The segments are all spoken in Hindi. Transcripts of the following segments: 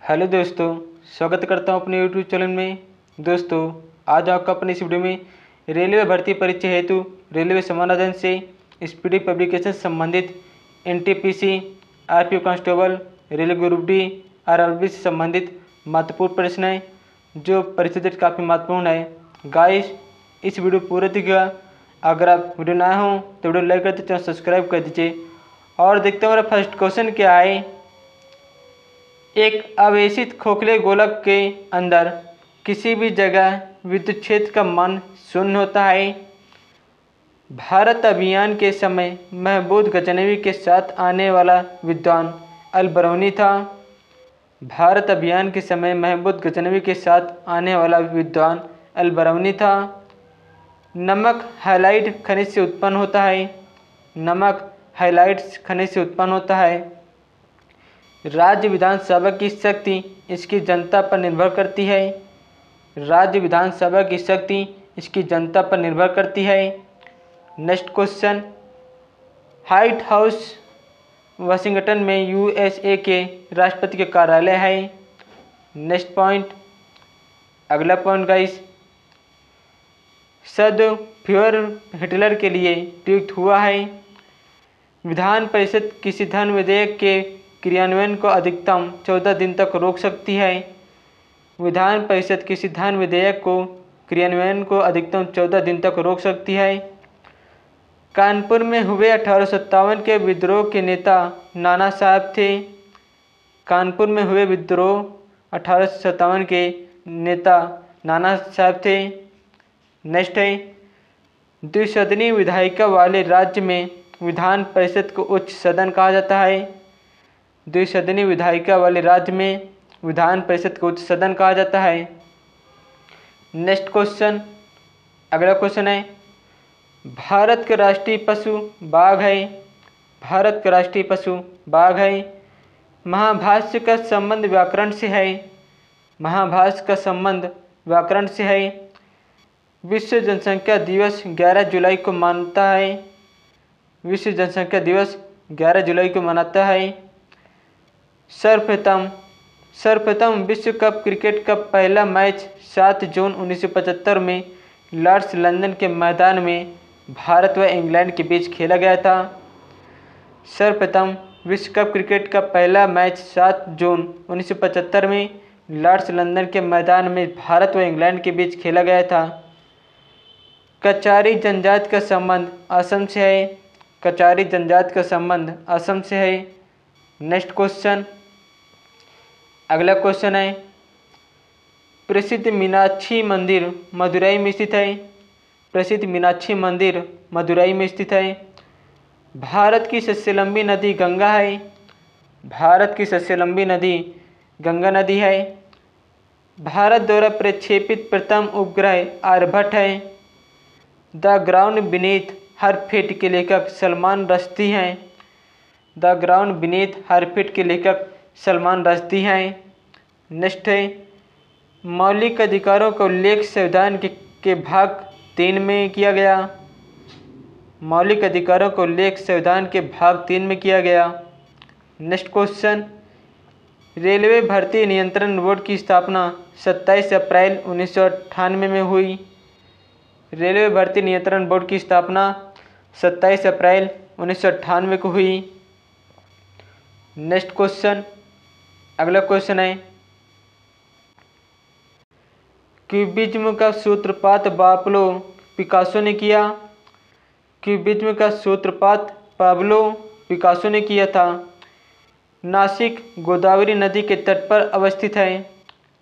हेलो दोस्तों, स्वागत करता हूं अपने यूट्यूब चैनल में। दोस्तों, आज आपको अपनी इस वीडियो में रेलवे भर्ती परीक्षा हेतु रेलवे समानाधन से स्पीडी पब्लिकेशन संबंधित NTPC, RPO constable, railway group D, RRB से संबंधित महत्वपूर्ण प्रश्न हैं जो परीक्षा डेट काफ़ी महत्वपूर्ण है। गाइस, इस वीडियो पूरा देखिएगा। अगर आप वीडियो नए हों तो वीडियो लाइक कर दीजिए, चैनल सब्सक्राइब कर दीजिए। और देखते हैं मेरा फर्स्ट क्वेश्चन क्या है। एक आवेशित खोखले गोलक के अंदर किसी भी जगह विद्युत क्षेत्र का मान शून्य होता है। भारत अभियान के समय महमूद गजनवी के साथ आने वाला विद्वान अल बरौनी था। भारत अभियान के समय महमूद गजनवी के साथ आने वाला विद्वान अल बरौनी था। नमक हाइलाइट खनिज से उत्पन्न होता है। नमक हाइलाइट खनिज से उत्पन्न होता है। राज्य विधानसभा की शक्ति इसकी जनता पर निर्भर करती है। राज्य विधानसभा की शक्ति इसकी जनता पर निर्भर करती है। Next question, white house Washington में यूएसए के राष्ट्रपति के कार्यालय है। नेक्स्ट पॉइंट, अगला पॉइंट गाइस, शब्द फ्यूहर हिटलर के लिए प्रयुक्त हुआ है। विधान परिषद किसी धन विधेयक के क्रियान्वयन को अधिकतम 14 दिन तक रोक सकती है। विधान परिषद किसी धन विधेयक को क्रियान्वयन को अधिकतम 14 दिन तक रोक सकती है। कानपुर में हुए 1857 के विद्रोह के नेता नाना साहब थे। कानपुर में हुए विद्रोह 1857 के नेता नाना साहब थे। नेक्स्ट है, द्विसदनीय विधायिका वाले राज्य में विधान परिषद को उच्च सदन कहा जाता है। द्विसदनीय विधायिका वाले राज्य में विधान परिषद को उच्च सदन कहा जाता है। नेक्स्ट क्वेश्चन, अगला क्वेश्चन है, भारत का राष्ट्रीय पशु बाघ है। भारत का राष्ट्रीय पशु बाघ है। महाभाष्य का संबंध व्याकरण से है। महाभाष्य का संबंध व्याकरण से है। विश्व जनसंख्या दिवस 11 जुलाई को मनाता है। विश्व जनसंख्या दिवस 11 जुलाई को मनाता है। सर्वप्रथम विश्व कप क्रिकेट का पहला मैच 7 जून 1975 में लॉर्ड्स लंदन के मैदान में भारत व इंग्लैंड के बीच खेला गया था। सर्वप्रथम विश्व कप क्रिकेट का पहला मैच 7 जून 1975 में लॉर्ड्स लंदन के मैदान में भारत व इंग्लैंड के बीच खेला गया था। कचारी जनजाति का संबंध असम से है। कचारी जनजाति का संबंध असम से है। नेक्स्ट क्वेश्चन, अगला क्वेश्चन है, प्रसिद्ध मीनाक्षी मंदिर मदुरई में स्थित है। प्रसिद्ध मीनाक्षी मंदिर मदुरई में स्थित है। भारत की सबसे लंबी नदी गंगा है। भारत की सबसे लंबी नदी गंगा नदी है। भारत द्वारा प्रक्षेपित प्रथम उपग्रह आर्यभट्ट है। The ground beneath her feet के लेखक सलमान रश्दी हैं। The ground beneath her feet के लेखक सलमान रश्दी हैं। नेक्स्ट है, मौलिक अधिकारों का उल्लेख संविधान के भाग 3 में किया गया। मौलिक अधिकारों का उल्लेख संविधान के भाग 3 में किया गया। नेक्स्ट क्वेश्चन, रेलवे भर्ती नियंत्रण बोर्ड की स्थापना 27 अप्रैल 1998 में हुई। रेलवे भर्ती नियंत्रण बोर्ड की स्थापना 27 अप्रैल 1998 को हुई। नेक्स्ट क्वेश्चन, अगला क्वेश्चन है, क्यूबिज्म का सूत्रपात पाब्लो पिकासो ने किया। क्यूबिज्म का सूत्रपात पाब्लो पिकासो ने किया था। नासिक गोदावरी नदी के तट पर अवस्थित है।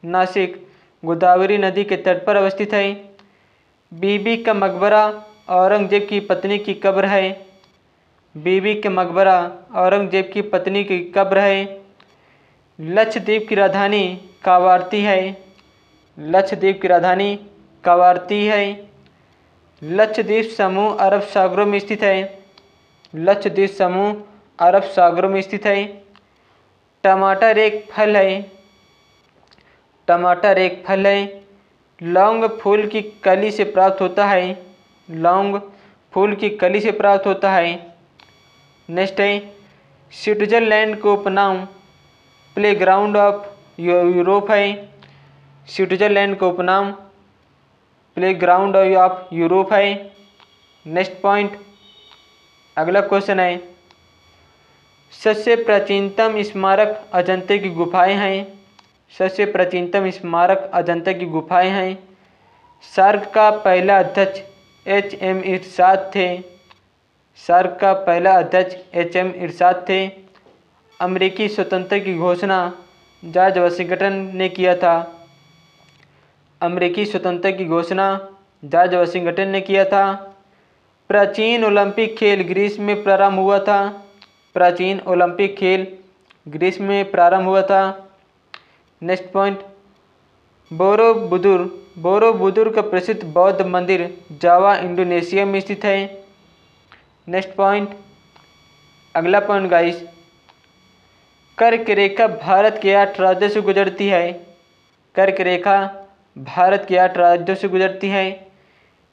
नासिक गोदावरी नदी के तट पर अवस्थित है। बीबी का मकबरा औरंगजेब की पत्नी की कब्र है। बीबी का मकबरा औरंगजेब की पत्नी की कब्र है। लक्षद्वीप की राजधानी कावारती है। लक्षद्वीप की राजधानी कावारती है। लक्षद्वीप समूह अरब सागरों में स्थित है। लक्षद्वीप समूह अरब सागरों में स्थित है। टमाटर एक फल है। टमाटर एक फल है। लौंग फूल की कली से प्राप्त होता है। लौंग फूल की कली से प्राप्त होता है। नेक्स्ट है, स्विट्जरलैंड को उपनाम प्लेग्राउंड ऑफ यूरोप है। स्विट्जरलैंड का उपनाम प्लेग्राउंड ऑफ यूरोप है। नेक्स्ट पॉइंट, अगला क्वेश्चन है, सबसे प्राचीनतम स्मारक अजंता की गुफाएं हैं। सबसे प्राचीनतम स्मारक अजंता की गुफाएं हैं। सार्क का पहला अध्यक्ष H.M. इरशाद थे। सार्क का पहला अध्यक्ष H.M. इरशाद थे। अमेरिकी स्वतंत्रता की घोषणा जॉर्ज वाशिंगटन ने किया था। अमेरिकी स्वतंत्रता की घोषणा जॉर्ज वाशिंगटन ने किया था। प्राचीन ओलंपिक खेल ग्रीस में प्रारंभ हुआ था। प्राचीन ओलंपिक खेल ग्रीस में प्रारंभ हुआ था। नेक्स्ट पॉइंट, बोरोबुदुर का प्रसिद्ध बौद्ध मंदिर जावा इंडोनेशिया में स्थित है। नेक्स्ट पॉइंट, अगला पॉइंट गाइस, कर्क रेखा भारत के 8 राज्यों से गुजरती है। कर्क रेखा भारत के 8 राज्यों से गुजरती है।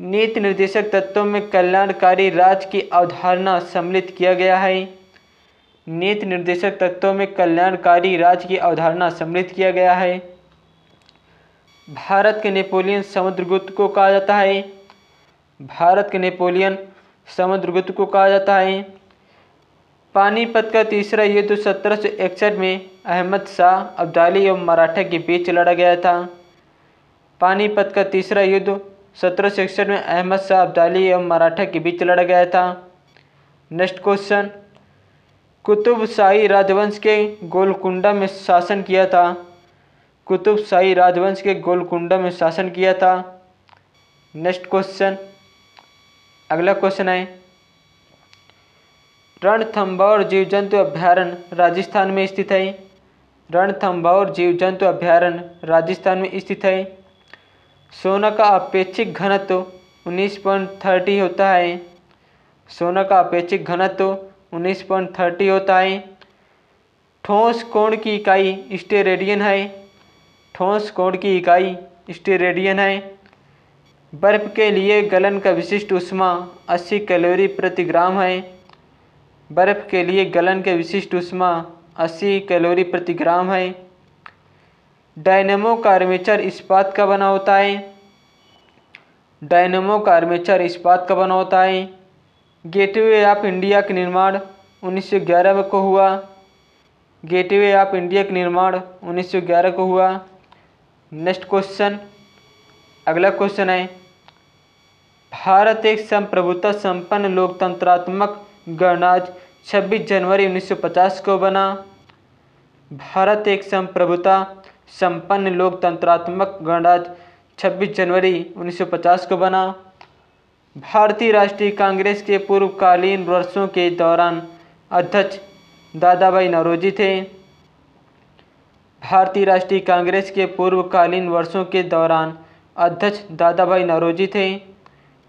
नीति निर्देशक तत्वों में कल्याणकारी राज्य की अवधारणा सम्मिलित किया गया है। नीति निर्देशक तत्वों में कल्याणकारी राज्य की अवधारणा सम्मिलित किया गया है। भारत के नेपोलियन समुद्रगुप्त को कहा जाता है। भारत के नेपोलियन समुद्रगुप्त को कहा जाता है। पानीपत का तीसरा युद्ध 1761 में अहमद शाह अब्दाली एवं मराठा के बीच लड़ा गया था। पानीपत का तीसरा युद्ध 1761 में अहमद शाह अब्दाली एवं मराठा के बीच लड़ा गया था। नेक्स्ट क्वेश्चन, कुतुब शाही राजवंश के गोलकुंडा में शासन किया था। कुतुब शाही राजवंश के गोलकुंडा में शासन किया था। नेक्स्ट क्वेश्चन, अगला क्वेश्चन है, रणथंभौर जीव जंतु अभ्यारण्य राजस्थान में स्थित है। रणथंभौर जीव जंतु अभ्यारण्य राजस्थान में स्थित है। सोना का अपेक्षिक घनत्व 19.30 होता है। सोना का अपेक्षिक घनत्व 19.30 होता है। ठोस कोण की इकाई स्टेरेडियन है। ठोस कोण की इकाई स्टेरेडियन है। बर्फ के लिए गलन का विशिष्ट ऊष्मा 80 कैलोरी प्रति ग्राम है। बर्फ के लिए गलन के विशिष्ट ऊष्मा 80 कैलोरी प्रति ग्राम है। डायनेमो का आर्मेचर इस्पात का बना होता है। डायनेमो का आर्मेचर इस्पात का बना होता है। गेटवे ऑफ इंडिया का निर्माण 1911 को हुआ। गेटवे ऑफ इंडिया का निर्माण 1911 को हुआ। नेक्स्ट क्वेश्चन, अगला क्वेश्चन है, भारत एक संप्रभुता संपन्न लोकतंत्रात्मक गणराज्य 26 जनवरी 1950 को बना। भारत एक संप्रभुता संपन्न लोकतंत्रात्मक गणराज्य 26 जनवरी 1950 को बना। भारतीय राष्ट्रीय कांग्रेस के पूर्वकालीन वर्षों के दौरान अध्यक्ष दादाभाई नौरोजी थे। भारतीय राष्ट्रीय कांग्रेस के पूर्वकालीन वर्षों के दौरान अध्यक्ष दादाभाई नौरोजी थे।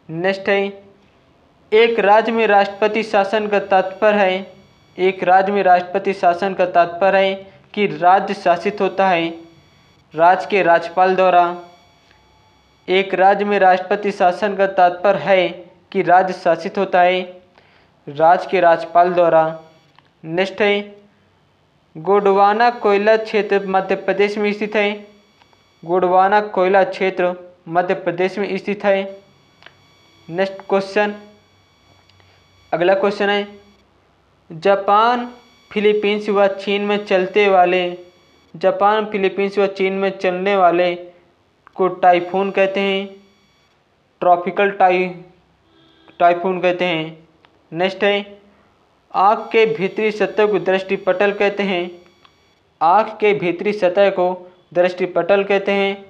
नेक्स्ट है, एक राज्य में राष्ट्रपति शासन का तात्पर्य है। एक राज्य में राष्ट्रपति शासन का तात्पर्य है कि राज्य शासित होता है राज्य के राज्यपाल द्वारा। एक राज्य में राष्ट्रपति शासन का तात्पर्य है कि राज्य शासित होता है राज्य के राज्यपाल द्वारा। नेक्स्ट है, गोंडवाना कोयला क्षेत्र मध्य प्रदेश में स्थित है। गोंडवाना कोयला क्षेत्र मध्य प्रदेश में स्थित है। नेक्स्ट क्वेश्चन, अगला क्वेश्चन है, जापान फिलीपींस व चीन में चलने वाले को टाइफून कहते हैं। ट्रॉपिकल टाइफून कहते हैं। नेक्स्ट है, आँख के भीतरी सतह को दृष्टिपटल कहते हैं। आँख के भीतरी सतह को दृष्टिपटल कहते हैं।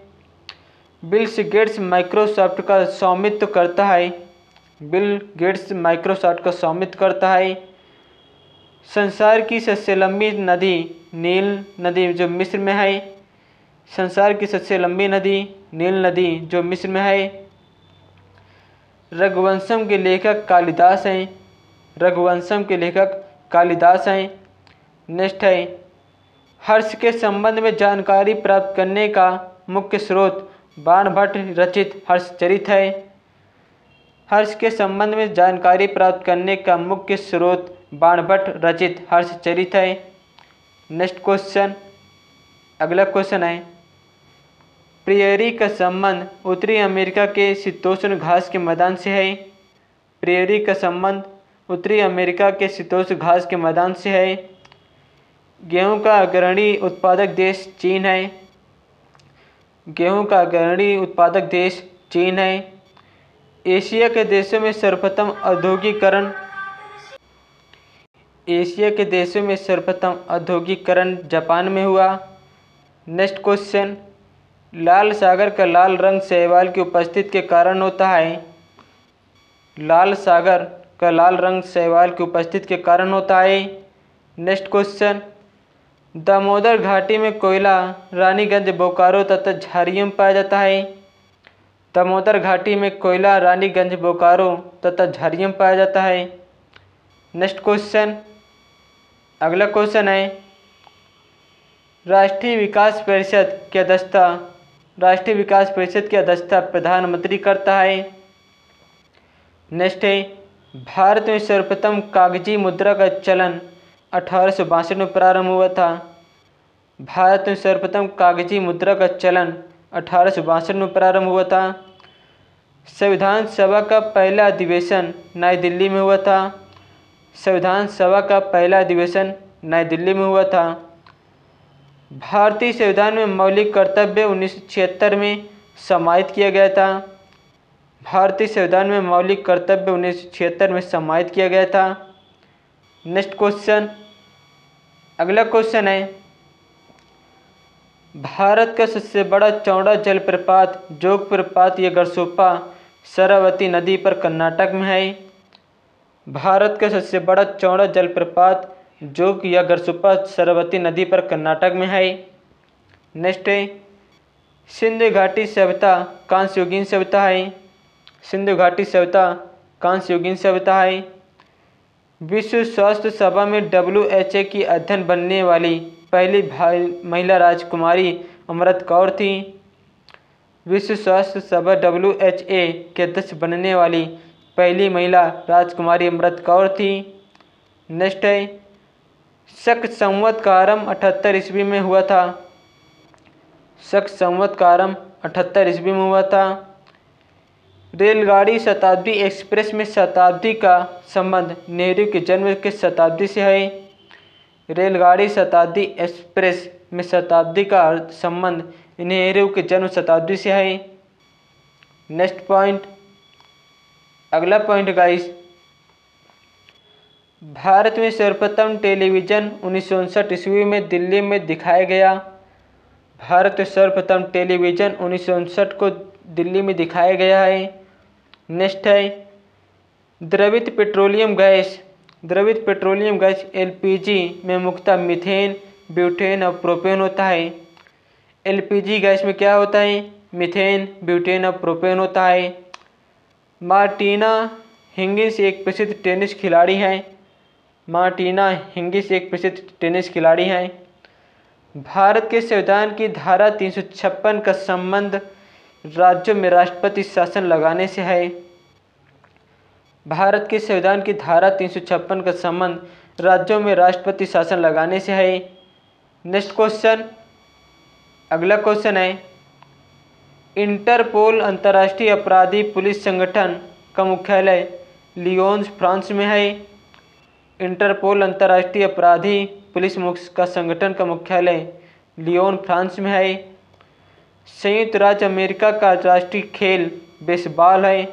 बिल गेट्स माइक्रोसॉफ्ट का स्वामित्व करता है। बिल गेट्स माइक्रोसॉफ्ट का स्वामित्व करता है। संसार की सबसे लंबी नदी नील नदी जो मिस्र में है। संसार की सबसे लंबी नदी नील नदी जो मिस्र में है। रघुवंशम के लेखक कालिदास हैं। रघुवंशम के लेखक कालिदास हैं। नेक्स्ट है, हर्ष के संबंध में जानकारी प्राप्त करने का मुख्य स्रोत बाणभट्ट रचित हर्षचरित है। हर्ष के संबंध में जानकारी प्राप्त करने का मुख्य स्रोत बाणभट्ट रचित हर्षचरित है। नेक्स्ट क्वेश्चन, अगला क्वेश्चन है, प्रेयरी का संबंध उत्तरी अमेरिका के शीतोष्ण घास के मैदान से है। प्रेयरी का संबंध उत्तरी अमेरिका के शीतोष्ण घास के मैदान से है। गेहूं का अग्रणी उत्पादक देश चीन है। गेहूं का अग्रणी उत्पादक देश चीन है। एशिया के देशों में सर्वप्रथम औद्योगिकरण जापान में हुआ। नेक्स्ट क्वेश्चन, लाल सागर का लाल रंग शैवाल की उपस्थिति के कारण होता है। लाल सागर का लाल रंग शैवाल की उपस्थिति के कारण होता है। नेक्स्ट क्वेश्चन, दामोदर घाटी में कोयला रानीगंज, बोकारो तथा झारियों में पाया जाता है। दामोदर घाटी में कोयला रानीगंज, बोकारो तथा झारियों में पाया जाता है। नेक्स्ट क्वेश्चन, अगला क्वेश्चन है, राष्ट्रीय विकास परिषद की अध्यक्षता प्रधानमंत्री करता है। नेक्स्ट है, भारत में सर्वप्रथम कागजी मुद्रा का चलन 1862 में प्रारंभ हुआ था। भारत में सर्वप्रथम कागजी मुद्रा का चलन 1862 में प्रारंभ हुआ था। संविधान सभा का पहला अधिवेशन नई दिल्ली में हुआ था। संविधान सभा का पहला अधिवेशन नई दिल्ली में हुआ था। भारतीय संविधान में मौलिक कर्तव्य 1976 में समाहित किया गया था। भारतीय संविधान में मौलिक कर्तव्य 1976 में समाहित किया गया था। नेक्स्ट क्वेश्चन, अगला क्वेश्चन है, भारत का सबसे बड़ा चौड़ा जलप्रपात जोग प्रपात या गरसोपा शरावती नदी पर कर्नाटक में है। भारत का सबसे बड़ा चौड़ा जलप्रपात जोग या गरसोपा शरावती नदी पर कर्नाटक में है। नेक्स्ट है, सिंधु घाटी सभ्यता कांस्ययुगीन सभ्यता है। सिंधु घाटी सभ्यता कांस्ययुगीन सभ्यता है। विश्व स्वास्थ्य सभा में WHO की अध्यक्ष बनने वाली पहली महिला राजकुमारी अमृत कौर थी। विश्व स्वास्थ्य सभा WHO के अध्यक्ष बनने वाली पहली महिला राजकुमारी अमृत कौर थी। नेक्स्ट है, शक संवत का आरंभ 78 ईस्वी में हुआ था। शक संवत का आरंभ 78 ईस्वी में हुआ था। रेलगाड़ी शताब्दी एक्सप्रेस में शताब्दी का संबंध नेहरू के जन्म के शताब्दी से है। रेलगाड़ी शताब्दी एक्सप्रेस में शताब्दी का संबंध नेहरू के जन्म शताब्दी से है। नेक्स्ट पॉइंट, अगला पॉइंट गाइस, भारत में सर्वप्रथम टेलीविज़न 1959 ईस्वी में दिल्ली में दिखाया गया। भारत में सर्वप्रथम टेलीविज़न 1959 को दिल्ली में दिखाया गया है। नेक्स्ट है, द्रवित पेट्रोलियम गैस LPG में मुख्यतः मीथेन, ब्यूटेन और प्रोपेन होता है। LPG गैस में क्या होता है? मीथेन, ब्यूटेन और प्रोपेन होता है। मार्टिना हिंगिस एक प्रसिद्ध टेनिस खिलाड़ी हैं। भारत के संविधान की धारा 356 का संबंध राज्यों में राष्ट्रपति शासन लगाने से है। भारत के संविधान की धारा 356 का संबंध राज्यों में राष्ट्रपति शासन लगाने से है। नेक्स्ट क्वेश्चन, अगला क्वेश्चन है, इंटरपोल अंतर्राष्ट्रीय अपराधी पुलिस संगठन का मुख्यालय लियोन, फ्रांस में है। इंटरपोल अंतर्राष्ट्रीय अपराधी पुलिस का संगठन का मुख्यालय लियोन, फ्रांस में है। संयुक्त राज्य अमेरिका का राष्ट्रीय खेल बेसबॉल है।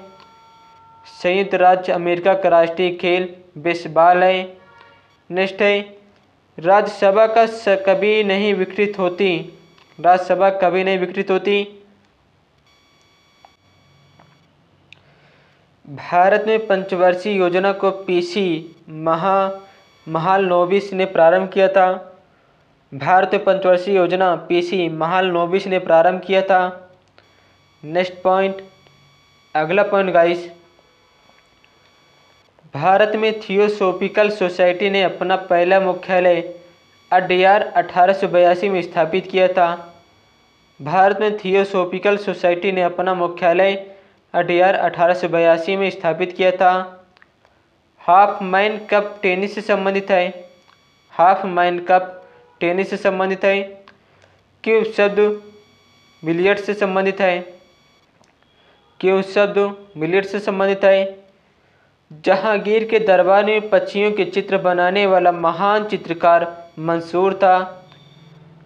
संयुक्त राज्य अमेरिका का राष्ट्रीय खेल बेसबॉल है। नेक्स्ट है, राज्यसभा कभी नहीं विकृत होती। भारत में पंचवर्षीय योजना को PC महालनोबिस ने प्रारंभ किया था। भारत में पंचवर्षीय योजना PC महालनोबिस ने प्रारंभ किया था। नेक्स्ट पॉइंट, अगला पॉइंट गाइस, भारत में थियोसॉफिकल सोसाइटी ने अपना पहला मुख्यालय अडयार 1882 में स्थापित किया था। भारत में थियोसॉफिकल सोसाइटी ने अपना मुख्यालय अडयार 1882 में स्थापित किया था। हाफ मैन कप टेनिस से संबंधित है। क्यों शब्द बिलियर्ड से संबंधित है? क्यों शब्द बिलियर्ड से संबंधित है? जहांगीर के दरबार में पक्षियों के चित्र बनाने वाला महान चित्रकार मंसूर था।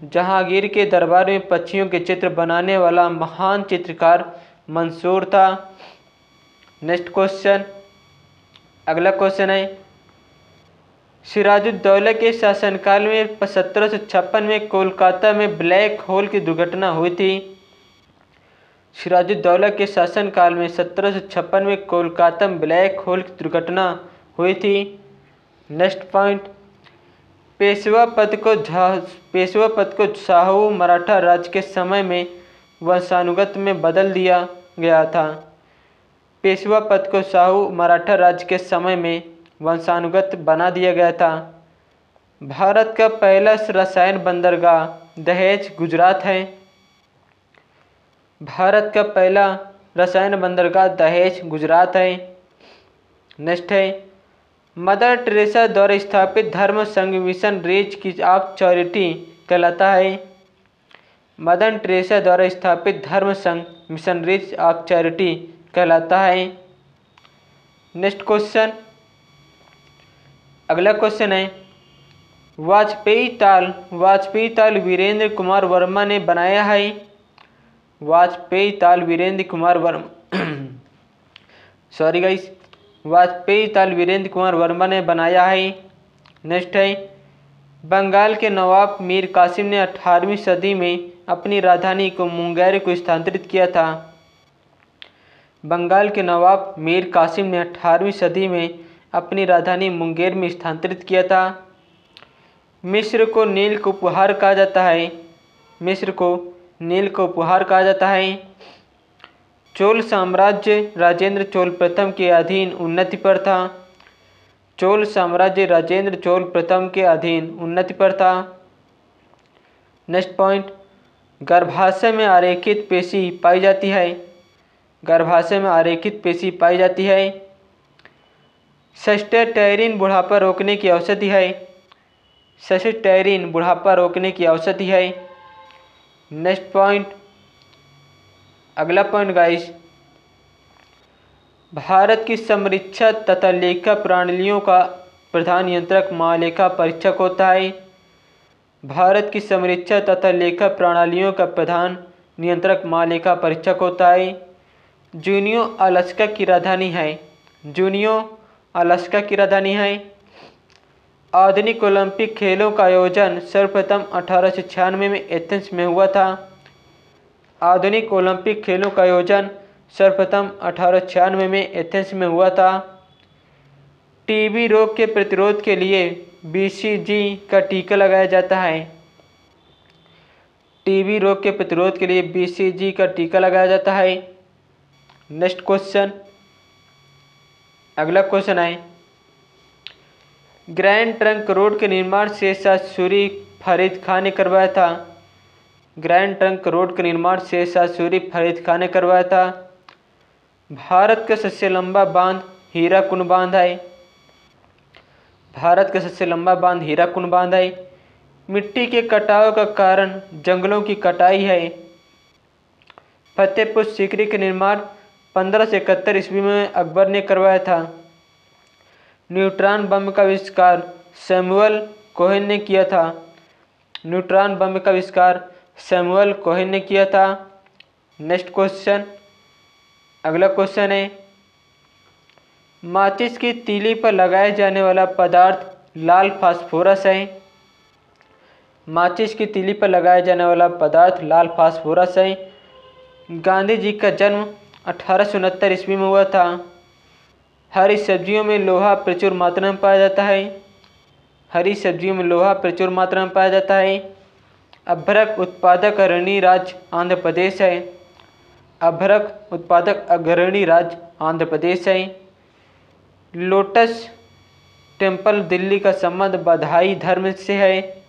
जहांगीर के दरबार में पक्षियों के चित्र बनाने वाला महान चित्रकार मंसूर था। नेक्स्ट क्वेश्चन, अगला क्वेश्चन है, सिराजुद्दौला के शासनकाल में 1756 में कोलकाता में ब्लैक होल की दुर्घटना हुई थी। सिराजुद्दौला के शासनकाल में 1756 में कोलकाता में ब्लैक होल की दुर्घटना हुई थी। नेक्स्ट पॉइंट, पेशवा पद को शाहू मराठा राज्य के समय में वंशानुगत में बदल दिया गया था। पेशवा पद को शाहू मराठा राज्य के समय में वंशानुगत बना दिया गया था। भारत का पहला रसायन बंदरगाह दहेज गुजरात है। भारत का पहला रसायन बंदरगाह दहेज गुजरात है। नेक्स्ट है, मदर टेरेसा द्वारा स्थापित धर्म संघ मिशन रीच ऑफ चैरिटी कहलाता है। मदर टेरेसा द्वारा स्थापित धर्म संघ मिशन रीच ऑफ चैरिटी कहलाता है। नेक्स्ट क्वेश्चन, अगला क्वेश्चन है, वाजपेयी ताल वीरेंद्र कुमार वर्मा ने बनाया है। वाजपेयी ताल वीरेंद्र कुमार वर्मा सॉरी गाइस, वाजपेयी ताल वीरेंद्र कुमार वर्मा ने बनाया है। नेक्स्ट है, बंगाल के नवाब मीर कासिम ने 18वीं सदी में अपनी राजधानी को मुंगेर को स्थानांतरित किया था। बंगाल के नवाब मीर कासिम ने 18वीं सदी में अपनी राजधानी मुंगेर में स्थानांतरित किया था। मिस्र को नील का उपहार कहा जाता है। मिस्र को नील का उपहार कहा जाता है। चोल साम्राज्य राजेंद्र चोल प्रथम के अधीन उन्नति पर था। चोल साम्राज्य राजेंद्र चोल प्रथम के अधीन उन्नति पर था। नेक्स्ट पॉइंट, गर्भाशय में आरेखित पेशी पाई जाती है। गर्भाशय में आरेखित पेशी पाई जाती है। सस्टेटैरिन बुढ़ापा रोकने की औषधि है। सस्टेटैरिन बुढ़ापा रोकने की औषधि है। नेक्स्ट पॉइंट, अगला पॉइंट गाइस, भारत की संरक्षा तथा लेखा प्रणालियों का प्रधान नियंत्रक महालेखा परीक्षक होता है। भारत की संरक्षा तथा लेखा प्रणालियों का प्रधान नियंत्रक महालेखा परीक्षक होता है। जूनियो अलास्का की राजधानी है। जूनियो अलास्का की राजधानी है। आधुनिक ओलंपिक खेलों का आयोजन सर्वप्रथम 1896 में एथेंस में हुआ था। आधुनिक ओलंपिक खेलों का आयोजन सर्वप्रथम 1896 में एथेंस में हुआ था। टीबी रोग के प्रतिरोध के लिए बीसीजी का टीका लगाया जाता है। टीबी रोग के प्रतिरोध के लिए बीसीजी का टीका लगाया जाता है। नेक्स्ट क्वेश्चन, अगला क्वेश्चन है, ग्रैंड ट्रंक रोड के निर्माण शेरशाह सूरी फरीद खान ने करवाया था। ग्रैंड ट्रंक रोड का निर्माण शेरशाह सूरी फरीद खान ने करवाया था। भारत का सबसे लंबा बांध हीराकुंड बांध है। भारत का सबसे लंबा बांध हीराकुंड बांध है। मिट्टी के कटाव का कारण जंगलों की कटाई है। फतेहपुर सीकरी का निर्माण 1571 ईस्वी में अकबर ने करवाया था। न्यूट्रॉन बम का आविष्कार सैमुअल कोहेन ने किया था। न्यूट्रॉन बम का आविष्कार सैमुअल कोहेन ने किया था। नेक्स्ट क्वेश्चन, अगला क्वेश्चन है, माचिस की तीली पर लगाए जाने वाला पदार्थ लाल फास्फोरस है। माचिस की तीली पर लगाया जाने वाला पदार्थ लाल फास्फोरस है। गांधी जी का जन्म 1869 ईस्वी में हुआ था। हरी सब्जियों में लोहा प्रचुर मात्रा में पाया जाता है। हरी सब्जियों में लोहा प्रचुर मात्रा में पाया जाता है। अभ्रक उत्पादक अग्रणी राज्य आंध्र प्रदेश है। अभ्रक उत्पादक अग्रणी राज्य आंध्र प्रदेश है। लोटस टेम्पल दिल्ली का संबंध बधाई धर्म से है।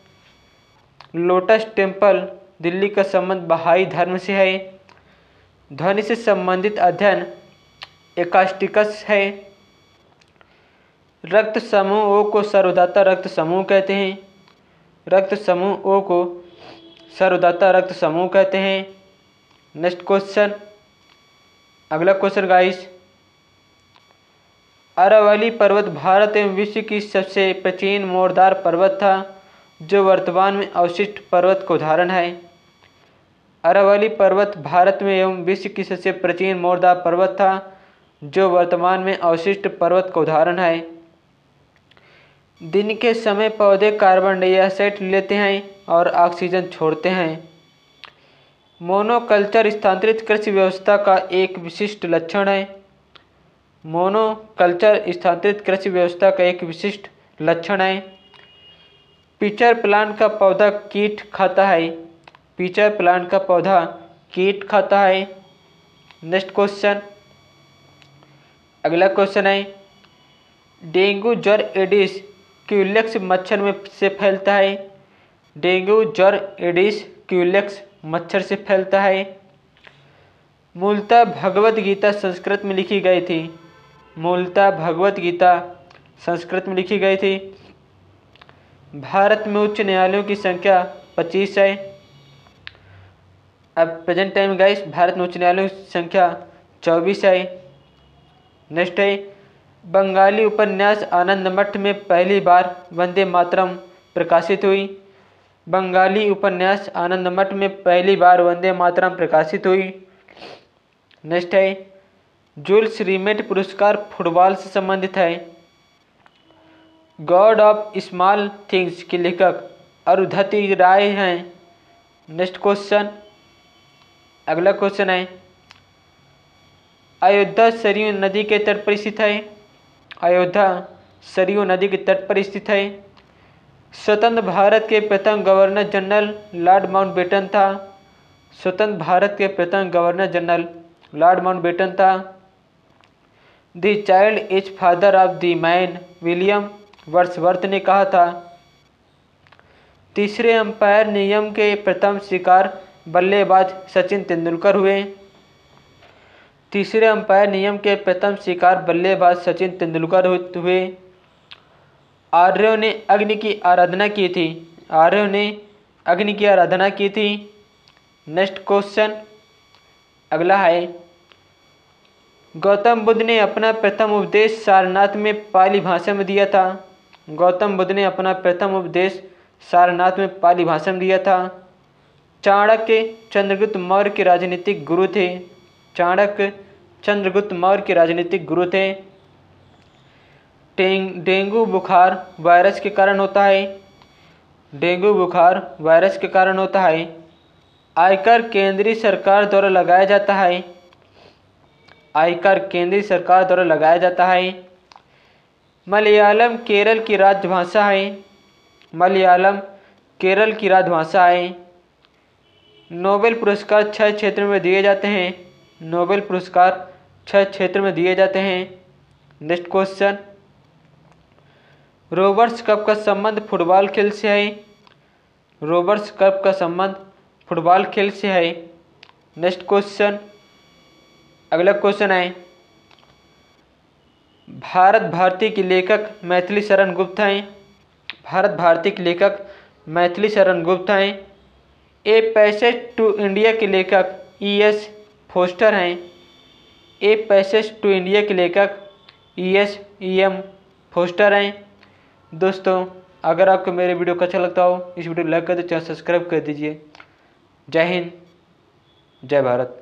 लोटस टेम्पल दिल्ली का संबंध बहाई धर्म से है। ध्वनि से संबंधित अध्ययन एकास्टिकस है। रक्त समूह ओ को सर्वदाता रक्त समूह कहते हैं। रक्त समूह ओ को सर्वदाता रक्त समूह कहते हैं। नेक्स्ट क्वेश्चन, अगला क्वेश्चन गाइस, अरावली पर्वत भारत एवं विश्व की सबसे प्राचीन मोड़दार पर्वत था जो वर्तमान में अवशिष्ट पर्वत का उदाहरण है। अरावली पर्वत भारत में एवं विश्व की सबसे प्राचीन मोड़दार पर्वत था जो वर्तमान में अवशिष्ट पर्वत का उदाहरण है। दिन के समय पौधे कार्बन डाइऑक्साइड लेते हैं और ऑक्सीजन छोड़ते हैं। मोनोकल्चर स्थानांतरित कृषि व्यवस्था का एक विशिष्ट लक्षण है। मोनोकल्चर स्थानांतरित कृषि व्यवस्था का एक विशिष्ट लक्षण है। पीचर प्लांट का पौधा कीट खाता है। पीचर प्लांट का पौधा कीट खाता है। नेक्स्ट क्वेश्चन, अगला क्वेश्चन है, डेंगू ज्वर एडिस क्यूलेक्स मच्छर में से फैलता है। डेंगू ज्वर एडिस क्यूलेक्स मच्छर से फैलता है। मूलतः भगवत गीता संस्कृत में लिखी गई थी। मूलतः भगवत गीता संस्कृत में लिखी गई थी। भारत में उच्च न्यायालयों की संख्या 25 है। अब प्रेजेंट टाइम गाइस भारत में उच्च न्यायालयों की संख्या 24 है। नेक्स्ट है, बंगाली उपन्यास आनंद मठ में पहली बार वंदे मातरम प्रकाशित हुई। बंगाली उपन्यास आनंद मठ में पहली बार वंदे मातरम प्रकाशित हुई। नेक्स्ट है, जूल्स रिमेट पुरस्कार फुटबॉल से संबंधित है। गॉड ऑफ स्मॉल थिंग्स के लेखक अरुंधति राय हैं। नेक्स्ट क्वेश्चन, अगला क्वेश्चन है, अयोध्या सरयू नदी के तट पर स्थित है। अयोध्या सरयू नदी के तट पर स्थित है। स्वतंत्र भारत के प्रथम गवर्नर जनरल लॉर्ड माउंटबेटन था। स्वतंत्र भारत के प्रथम गवर्नर जनरल लॉर्ड माउंटबेटन था। The child is father of the man, William Wordsworth ने कहा था। तीसरे अंपायर नियम के प्रथम शिकार बल्लेबाज सचिन तेंदुलकर हुए। तीसरे अंपायर नियम के प्रथम शिकार बल्लेबाज सचिन तेंदुलकर हुए। आर्यों ने अग्नि की आराधना की थी। आर्यों ने अग्नि की आराधना की थी। नेक्स्ट क्वेश्चन, अगला है, गौतम बुद्ध ने अपना प्रथम उपदेश सारनाथ में पाली भाषा में दिया था। गौतम बुद्ध ने अपना प्रथम उपदेश सारनाथ में पाली भाषा में दिया था। चाणक्य चंद्रगुप्त मौर्य के राजनीतिक गुरु थे। चाणक्य चंद्रगुप्त मौर्य के राजनीतिक गुरु थे। डेंगू बुखार वायरस के कारण होता है। डेंगू बुखार वायरस के कारण होता है। आयकर केंद्रीय सरकार द्वारा लगाया जाता है। आयकर केंद्रीय सरकार द्वारा लगाया जाता है। मलयालम केरल की राजभाषा है। मलयालम केरल की राजभाषा है। नोबेल पुरस्कार 6 क्षेत्रों में दिए जाते हैं। नोबेल पुरस्कार 6 क्षेत्र में दिए जाते हैं। नेक्स्ट क्वेश्चन, रोबर्ट्स कप का संबंध फुटबॉल खेल से है। रोबर्ट्स कप का संबंध फुटबॉल खेल से है। नेक्स्ट क्वेश्चन, अगला क्वेश्चन है, भारत भारती के लेखक मैथिली शरण गुप्त हैं। भारत भारती के लेखक मैथिली शरण गुप्त हैं। ए पैसेज टू इंडिया के लेखक E.S. फोस्टर हैं। ए पैसेज टू इंडिया के लेखक E.M. फोस्टर हैं। दोस्तों, अगर आपको मेरे वीडियो को अच्छा लगता हो इस वीडियो को लाइक कर दो, चैनल सब्सक्राइब कर दीजिए। जय हिंद, जय भारत।